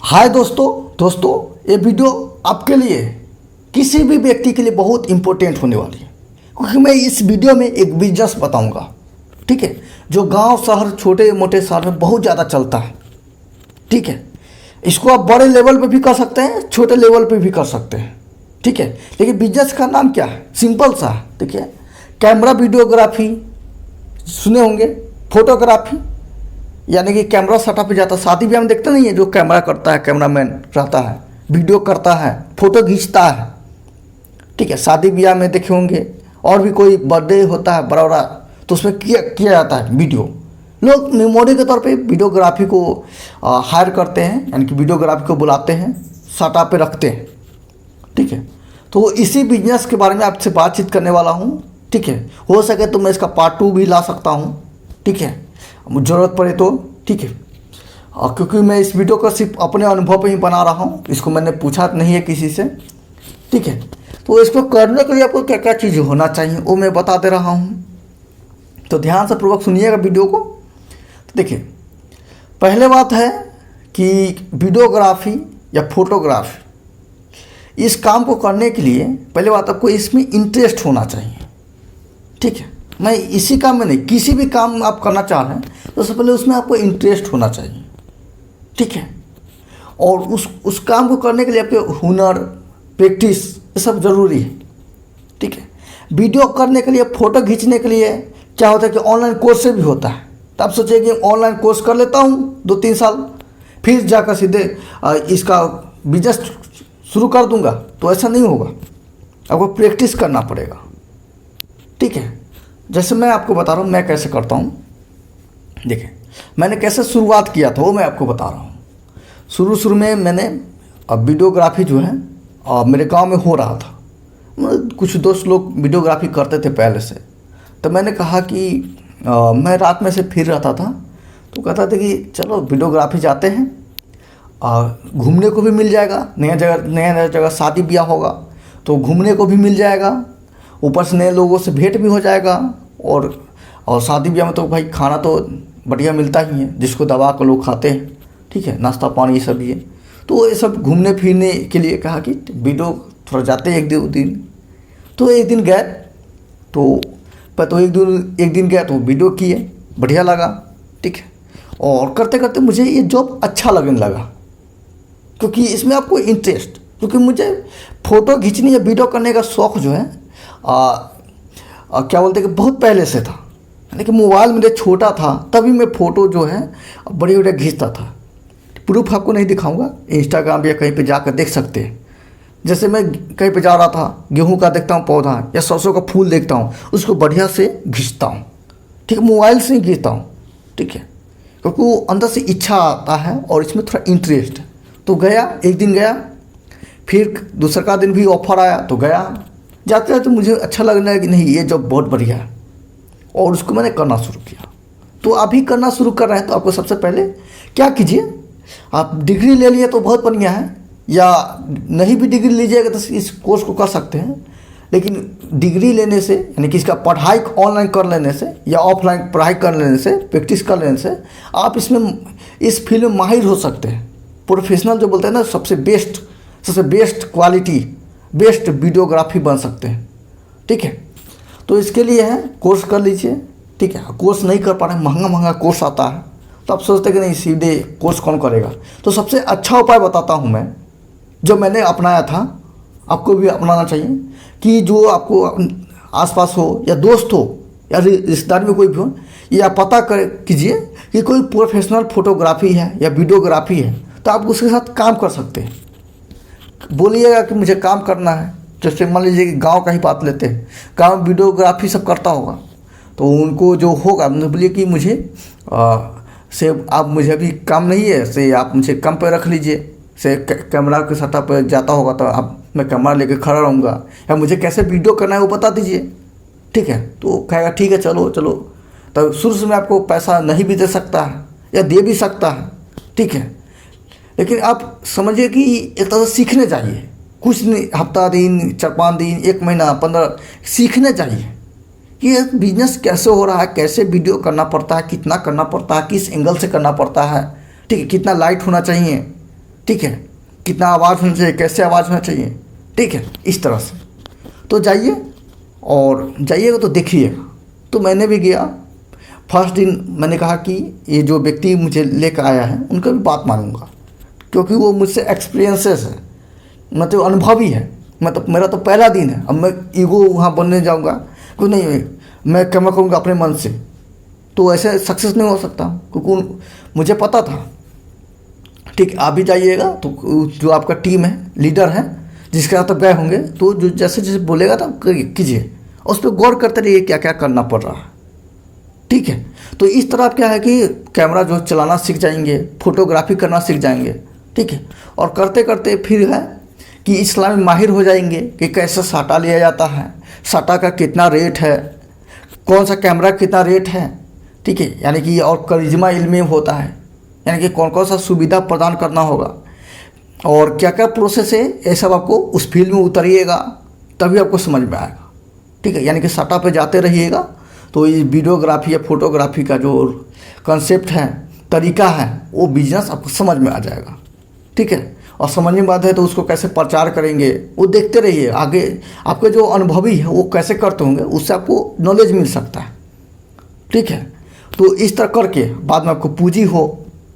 हाय दोस्तों ये वीडियो आपके लिए किसी भी व्यक्ति के लिए बहुत इम्पोर्टेंट होने वाली है, क्योंकि मैं इस वीडियो में एक बिजनेस बताऊंगा, ठीक है, जो गांव शहर छोटे मोटे शहर में बहुत ज़्यादा चलता है। ठीक है, इसको आप बड़े लेवल पे भी कर सकते हैं, छोटे लेवल पे भी कर सकते हैं। ठीक है, लेकिन बिजनेस का नाम क्या है? सिंपल सा है। ठीक है, कैमरा वीडियोग्राफी सुने होंगे, फोटोग्राफी यानी कि कैमरा सेटअप पे जाता है। शादी ब्याह में देखते नहीं है, जो कैमरा करता है, कैमरामैन रहता है, वीडियो करता है, फोटो खींचता है। ठीक है, शादी ब्याह में देखे होंगे, और भी कोई बर्थडे होता है बड़ा बड़ा, तो उसमें किया जाता है वीडियो। लोग मेमोरी के तौर पे वीडियोग्राफी को हायर करते हैं, यानी कि वीडियोग्राफी को बुलाते हैं, सेटअप पे रखते हैं। ठीक है, तो इसी बिजनेस के बारे में आपसे बातचीत करने वाला हूँ। ठीक है, हो सके तो मैं इसका पार्ट 2 भी ला सकता हूँ। ठीक है, ज़रूरत पड़े तो। ठीक है, क्योंकि मैं इस वीडियो को सिर्फ अपने अनुभव पे ही बना रहा हूँ, इसको मैंने पूछा नहीं है किसी से। ठीक है, तो इसको करने के लिए आपको क्या क्या चीज़ होना चाहिए वो मैं बता दे रहा हूँ, तो ध्यान से पूर्वक सुनिएगा वीडियो को। तो देखिए, पहले बात है कि वीडियोग्राफी या फोटोग्राफी, इस काम को करने के लिए पहले बात आपको इसमें इंटरेस्ट होना चाहिए। ठीक है, मैं इसी काम में नहीं, किसी भी काम आप करना चाह रहे हैं तो सबसे पहले उसमें आपको इंटरेस्ट होना चाहिए। ठीक है, और उस काम को करने के लिए आपके हुनर, प्रैक्टिस, ये सब ज़रूरी है। ठीक है, वीडियो करने के लिए, फ़ोटो खींचने के लिए क्या होता है कि ऑनलाइन कोर्स से भी होता है। तो आप सोचिए कि ऑनलाइन कोर्स कर लेता हूँ 2-3 साल, फिर जाकर सीधे इसका बिजनेस शुरू कर दूंगा, तो ऐसा नहीं होगा। आपको प्रैक्टिस करना पड़ेगा। ठीक है, जैसे मैं आपको बता रहा हूँ मैं कैसे करता हूँ। देखिए, मैंने कैसे शुरुआत किया था वो मैं आपको बता रहा हूँ। शुरू में मैंने वीडियोग्राफी जो है मेरे गांव में हो रहा था। कुछ दोस्त लोग वीडियोग्राफी करते थे पहले से, तो मैंने कहा कि मैं रात में से फिर रहता था, तो कहता था कि चलो वीडियोग्राफी जाते हैं, घूमने को भी मिल जाएगा, नया जगह शादी ब्याह होगा तो घूमने को भी मिल जाएगा, ऊपर से नए लोगों से भेंट भी हो जाएगा, और शादी ब्याह में तो भाई खाना तो बढ़िया मिलता ही है, जिसको दबा कर लोग खाते हैं। ठीक है, नाश्ता पानी ये सब भी है। तो ये सब घूमने फिरने के लिए कहा कि वीडियो थोड़ा जाते हैं 1-2 दिन। तो एक दिन गए, तो एक दिन गया तो वीडियो किए, बढ़िया लगा। ठीक है, और करते करते मुझे ये जॉब अच्छा लगने लगा, क्योंकि इसमें आपको इंटरेस्ट, क्योंकि मुझे फ़ोटो खींचने या वीडियो करने का शौक़ जो है क्या बोलते हैं कि बहुत पहले से था। यानी कि मोबाइल मेरे छोटा था तभी मैं फ़ोटो जो है बड़े बड़े खींचता था। प्रूफ आपको नहीं दिखाऊंगा, इंस्टाग्राम या कहीं पे जाकर देख सकते हैं। जैसे मैं कहीं पे जा रहा था, गेहूं का देखता हूँ पौधा या सरसों का फूल देखता हूँ, उसको बढ़िया से खींचता हूँ। ठीक है, मोबाइल से ही खींचता हूँ। ठीक है, क्योंकि वो अंदर से इच्छा आता है और इसमें थोड़ा इंटरेस्ट है। तो गया, एक दिन गया, फिर दूसरा दिन भी ऑफर आया तो गया। जाते जाते मुझे अच्छा लगने लगा कि नहीं ये जॉब बहुत बढ़िया है, और उसको मैंने करना शुरू किया। तो अभी करना शुरू कर रहे हैं तो आपको सबसे पहले क्या कीजिए, आप डिग्री ले लिए तो बहुत बढ़िया है, या नहीं भी डिग्री लीजिएगा तो इस कोर्स को कर सकते हैं। लेकिन डिग्री लेने से, यानी कि इसका पढ़ाई ऑनलाइन कर लेने से या ऑफलाइन पढ़ाई कर लेने से, प्रैक्टिस कर लेने से आप इस फील्ड में माहिर हो सकते हैं। प्रोफेशनल जो बोलते हैं ना, सबसे बेस्ट क्वालिटी, बेस्ट वीडियोग्राफी बन सकते हैं। ठीक है, तो इसके लिए है कोर्स कर लीजिए। ठीक है, कोर्स नहीं कर पा रहे, महंगा कोर्स आता है, तो आप सोचते कि नहीं सीधे कोर्स कौन करेगा। तो सबसे अच्छा उपाय बताता हूँ मैं, जो मैंने अपनाया था, आपको भी अपनाना चाहिए। कि जो आपको आसपास हो या दोस्त हो या रिश्तेदार में कोई भी हो, ये आप पता कीजिए कि कोई प्रोफेशनल फोटोग्राफी है या वीडियोग्राफी है, तो आप उसके साथ काम कर सकते हैं। बोलिएगा कि मुझे काम करना है। जैसे मान लीजिए कि गांव का ही बात लेते हैं, गांव वीडियोग्राफी सब करता होगा, तो उनको जो होगा बोलिए कि मुझे से आप मुझे अभी काम नहीं है, से आप मुझे कम पे रख लीजिए। से कैमरा के सेटअप पर जाता होगा तो अब मैं कैमरा लेके खड़ा रहूँगा, या मुझे कैसे वीडियो करना है वो बता दीजिए। ठीक है, तो कहेगा ठीक है चलो। तो शुरू में आपको पैसा नहीं भी दे सकता है या दे भी सकता है। ठीक है, लेकिन आप समझिए कि एक तरह से सीखने चाहिए, कुछ नहीं, हफ्ता दिन, 4-5 दिन, 1 महीना, 15 सीखने चाहिए कि ये बिजनेस कैसे हो रहा है, कैसे वीडियो करना पड़ता है, कितना करना पड़ता है, किस एंगल से करना पड़ता है। ठीक है, कितना लाइट होना चाहिए। ठीक है, कितना आवाज़ होना चाहिए, कैसे आवाज़ होना चाहिए, ठीक है, इस तरह से। तो जाइए और जाइएगा तो देखिएगा। तो मैंने भी गया। फर्स्ट दिन मैंने कहा कि ये जो व्यक्ति मुझे लेकर आया है उनका भी बात मानूंगा, क्योंकि वो मुझसे एक्सपीरियंसेस है, मतलब अनुभवी है। मतलब मेरा तो पहला दिन है, अब मैं ईगो वहाँ बनने जाऊँगा क्यों, नहीं मैं कैमरा करूँगा अपने मन से, तो ऐसे सक्सेस नहीं हो सकता, क्योंकि मुझे पता था। ठीक, आप भी जाइएगा तो जो आपका टीम है, लीडर है, जिसके साथ गए होंगे, तो जो जैसे जैसे बोलेगा तो कीजिए, उस पर गौर करते रहिए क्या क्या करना पड़ रहा है, ठीक है। तो इस तरह क्या है कि कैमरा जो चलाना सीख जाएंगे, फोटोग्राफी करना सीख जाएंगे, ठीक है। और करते करते फिर है कि इस्लाम में माहिर हो जाएंगे कि कैसे साटा लिया जाता है, साटा का कितना रेट है, कौन सा कैमरा कितना रेट है, ठीक है। यानी कि और करिश्मा इल्मी होता है, यानी कि कौन कौन सा सुविधा प्रदान करना होगा और क्या क्या प्रोसेस है, ये सब आपको उस फील्ड में उतरिएगा तभी आपको समझ में आएगा, ठीक है। यानी कि साटा पे जाते रहिएगा तो ये वीडियोग्राफी या फोटोग्राफी का जो कंसेप्ट है, तरीका है, वो बिजनेस आपको समझ में आ जाएगा, ठीक है। और समझने के बाद है तो उसको कैसे प्रचार करेंगे वो देखते रहिए। आगे आपके जो अनुभवी है वो कैसे करते होंगे, उससे आपको नॉलेज मिल सकता है, ठीक है। तो इस तरह करके बाद में आपको पूंजी हो,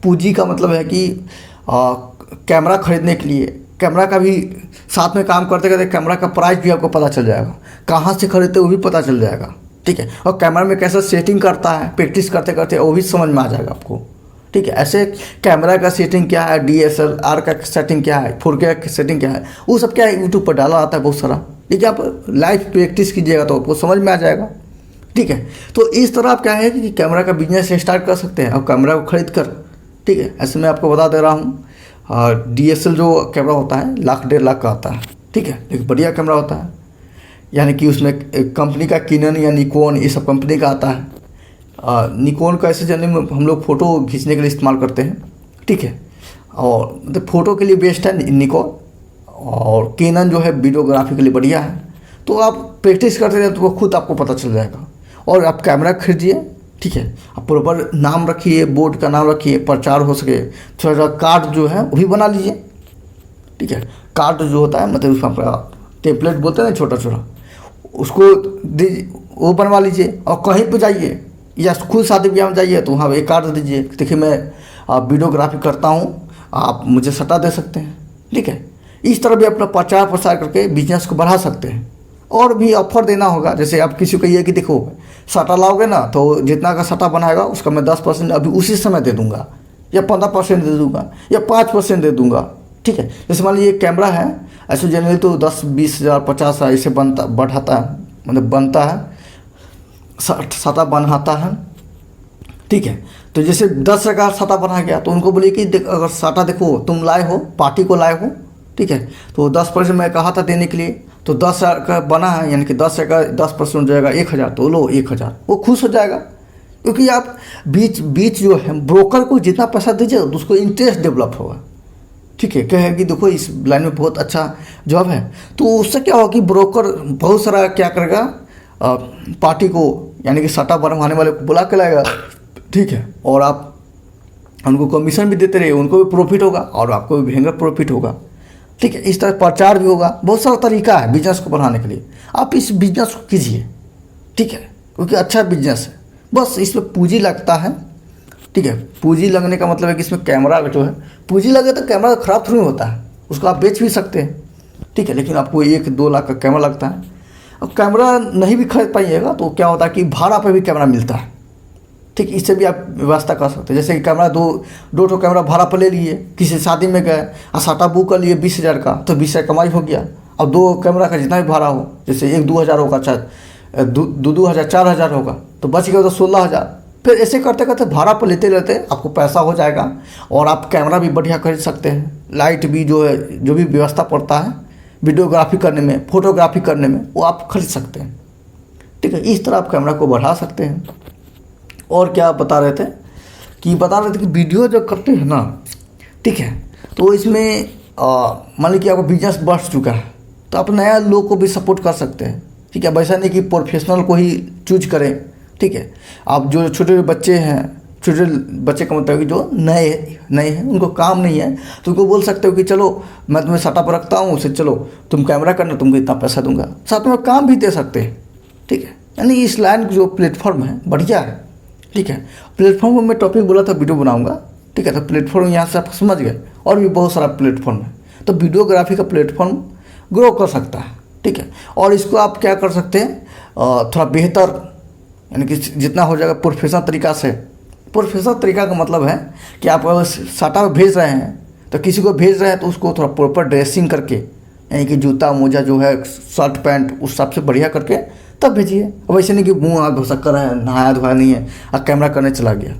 पूंजी का मतलब है कि कैमरा खरीदने के लिए कैमरा का भी साथ में काम करते करते कैमरा का प्राइस भी आपको पता चल जाएगा, कहाँ से खरीदते वो भी पता चल जाएगा, ठीक है। और कैमरा में कैसा सेटिंग करता है, प्रैक्टिस करते करते वो भी समझ में आ जाएगा आपको, ठीक है। ऐसे कैमरा का सेटिंग क्या है, DSLR का सेटिंग क्या है, 4K का सेटिंग क्या है, वो सब क्या है यूट्यूब पर डाला आता है बहुत सारा, ठीक है। आप लाइव प्रैक्टिस कीजिएगा तो आपको समझ में आ जाएगा, ठीक है। तो इस तरह आप क्या है कि कैमरा का बिजनेस स्टार्ट कर सकते हैं, अब कैमरा को खरीद कर, ठीक है। ऐसे मैं आपको बता दे रहा हूँ, DSL जो कैमरा होता है 1 लाख 1.5 लाख का आता है, ठीक है, लेकिन बढ़िया कैमरा होता है। यानी कि उसमें कंपनी का किनन या निकॉन ये सब कंपनी का आता है। निकॉन का ऐसे जर्नी में हम लोग फ़ोटो खींचने के लिए इस्तेमाल करते हैं, ठीक है। और मतलब फ़ोटो के लिए बेस्ट है निकॉन, और किनन जो है वीडियोग्राफी के लिए बढ़िया है। तो आप प्रैक्टिस करते रहे तो खुद आपको पता चल जाएगा। और आप कैमरा खरीदिए, ठीक है, आप प्रॉपर नाम रखिए, बोर्ड का नाम रखिए, प्रचार हो सके, थोड़ा सा कार्ड जो है वो भी बना लीजिए, ठीक है। कार्ड जो होता है मतलब उसमें आपका टेम्पलेट बोलते हैं ना, छोटा छोटा, उसको दीजिए, वो बनवा लीजिए। और कहीं पर जाइए या खुद शादी ब्याह में जाइए तो वहाँ एक कार्ड दीजिए, देखिए मैं वीडियोग्राफी करता हूँ, आप मुझे सटा दे सकते हैं, ठीक है। इस तरह भी अपना प्रचार प्रसार करके बिजनेस को बढ़ा सकते हैं। और भी ऑफर देना होगा, जैसे आप किसी को कहिए कि देखो सटा लाओगे ना तो जितना का सटा बनाएगा उसका मैं 10% अभी उसी समय दे दूंगा, या 15% दे दूंगा, या 5% दे दूंगा, ठीक है। जैसे मान लीजिए कैमरा है, ऐसे जनरली तो 10-20 हज़ार 50 हज़ार ऐसे बढ़ाता है, मतलब बनता है, सटा बनाता है, ठीक है। तो जैसे 10 का सटा बना गया तो उनको बोलिए कि अगर सटा देखो तुम लाए हो, पार्टी को लाए हो, ठीक है, तो 10% मैं कहा था देने के लिए, तो 10 का बना है, यानी कि 10 का 10% हो जाएगा 1,000, तो लो 1,000, वो खुश हो जाएगा। क्योंकि आप बीच जो है ब्रोकर को जितना पैसा दीजिए तो उसको इंटरेस्ट डेवलप होगा, ठीक है। क्या है कि देखो इस लाइन में बहुत अच्छा जॉब है, तो उससे क्या होगा कि ब्रोकर बहुत सारा क्या करेगा, पार्टी को यानी कि सट्टा बनवाने वाले को बुला के लाएगा, ठीक है। और आप उनको कमीशन भी देते रहिए, उनको भी प्रॉफिट होगा और आपको भी भयंकर प्रॉफिट होगा, ठीक है। इस तरह प्रचार भी होगा, बहुत सारा तरीका है बिजनेस को बढ़ाने के लिए। आप इस बिजनेस को कीजिए, ठीक है, क्योंकि अच्छा बिजनेस है। बस इसमें पूंजी लगता है, ठीक है। पूंजी लगने का मतलब है कि इसमें कैमरा जो है, पूंजी लगे तो कैमरा ख़राब थोड़ी होता है, उसको आप बेच भी सकते हैं, ठीक है। लेकिन आपको 1-2 लाख का कैमरा लगता है। अब कैमरा नहीं भी खरीद पाइएगा तो क्या होता है कि भाड़ा पे भी कैमरा मिलता है, ठीक, इससे भी आप व्यवस्था कर सकते हैं। जैसे कि कैमरा दो ठो कैमरा भाड़ा पर ले लिए, किसी शादी में गए और साटा बुक कर लिए 20,000 का, तो 20,000 कमाई हो गया। और 2 कैमरा का जितना भी भाड़ा हो, जैसे 1-2 हज़ार होगा, चाहे 2 हज़ार 4 हज़ार होगा, तो बच गया तो 16,000। फिर ऐसे करते करते भाड़ा पर लेते लेते आपको पैसा हो जाएगा और आप कैमरा भी बढ़िया खरीद सकते हैं। लाइट भी जो है, जो भी व्यवस्था पड़ता है वीडियोग्राफी करने में, फोटोग्राफी करने में, वो आप खरीद सकते हैं, ठीक है। इस तरह आप कैमरा को बढ़ा सकते हैं। और क्या बता रहे थे कि वीडियो जो करते हैं ना, ठीक है, तो इसमें मान लीजिए कि आपका बिजनेस बढ़ चुका है तो आप नया लोग को भी सपोर्ट कर सकते हैं, ठीक है। वैसा नहीं कि प्रोफेशनल को ही चूज करें, ठीक है। आप जो छोटे छोटे बच्चे हैं छोटे बच्चे का मतलब कि जो नए नए हैं, उनको काम नहीं है, तो उनको बोल सकते हो कि चलो मैं तुम्हें सेटअप रखता हूँ, उसे चलो तुम कैमरा करना, तुमको इतना पैसा दूंगा, साथ में काम भी दे सकते हैं। ठीक है, यानी इस लाइन जो प्लेटफॉर्म है बढ़िया है। ठीक है, प्लेटफॉर्म को मैं टॉपिक बोला था वीडियो बनाऊंगा। ठीक है, तो प्लेटफॉर्म यहाँ से आप समझ गए, और भी बहुत सारा प्लेटफॉर्म है। तो वीडियोग्राफी का प्लेटफॉर्म ग्रो कर सकता है। ठीक है, और इसको आप क्या कर सकते हैं, थोड़ा बेहतर, यानी कि जितना हो जाएगा प्रोफेशनल तरीका से। प्रोफेशनल तरीका का मतलब है कि आप अगर साटा भेज रहे हैं, तो किसी को भेज रहे हैं तो उसको थोड़ा प्रॉपर ड्रेसिंग करके, यानी कि जूता मोजा जो है, शर्ट पैंट उस हिसाब से बढ़िया करके तब भेजिए। अब ऐसे नहीं कि मुँह हाथ धो कर है, नहाया धोया नहीं है और कैमरा करने चला गया।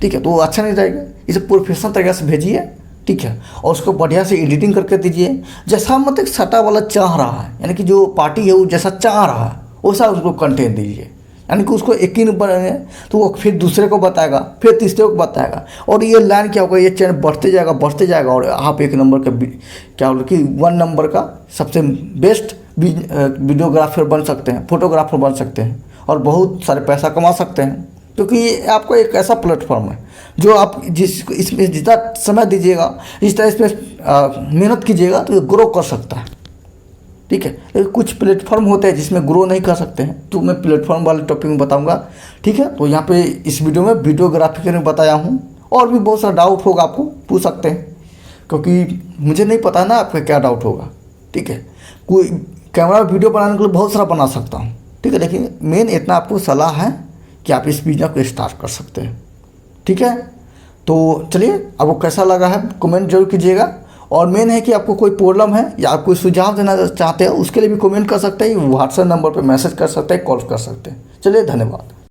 ठीक है, तो वो अच्छा नहीं रहेगा। इसे प्रोफेशनल तरीके से भेजिए। ठीक है, और उसको बढ़िया से एडिटिंग करके दीजिए, जैसा मतलब सटा वाला चाह रहा है, यानी कि जो पार्टी है वो जैसा चाह रहा है वैसा उसको कंटेंट दीजिए। यानी कि उसको यकीन बने तो वो फिर दूसरे को बताएगा, फिर तीसरे को बताएगा, और ये लाइन क्या होगा, ये चैनल बढ़ते जाएगा, और आप एक नंबर का क्या बोले कि 1 नंबर का सबसे बेस्ट वीडियोग्राफर बन सकते हैं, फोटोग्राफर बन सकते हैं, और बहुत सारे पैसा कमा सकते हैं। क्योंकि ये आपको एक ऐसा प्लेटफॉर्म है जो आप इसमें जितना समय दीजिएगा, जिस तरह इसमें मेहनत कीजिएगा, तो ये ग्रो कर सकता है। ठीक है, लेकिन कुछ प्लेटफॉर्म होते हैं जिसमें ग्रो नहीं कर सकते हैं, तो मैं प्लेटफॉर्म वाले टॉपिक में बताऊंगा। ठीक है, तो यहाँ पे इस वीडियो में वीडियोग्राफी के लिए बताया हूँ, और भी बहुत सारा डाउट होगा आपको पूछ सकते हैं, क्योंकि मुझे नहीं पता ना आपका क्या डाउट होगा। ठीक है, कोई कैमरा वीडियो बनाने के लिए बहुत सारा बना सकता हूँ। ठीक है, लेकिन मेन इतना आपको सलाह है कि आप इस बिजनेस को स्टार्ट कर सकते हैं। ठीक है, तो चलिए, आपको कैसा लगा है कमेंट जरूर कीजिएगा, और मेन है कि आपको कोई प्रॉब्लम है या आप कोई सुझाव देना चाहते हैं, उसके लिए भी कमेंट कर सकते हैं, व्हाट्सएप नंबर पर मैसेज कर सकते हैं, कॉल कर सकते हैं। चलिए, धन्यवाद।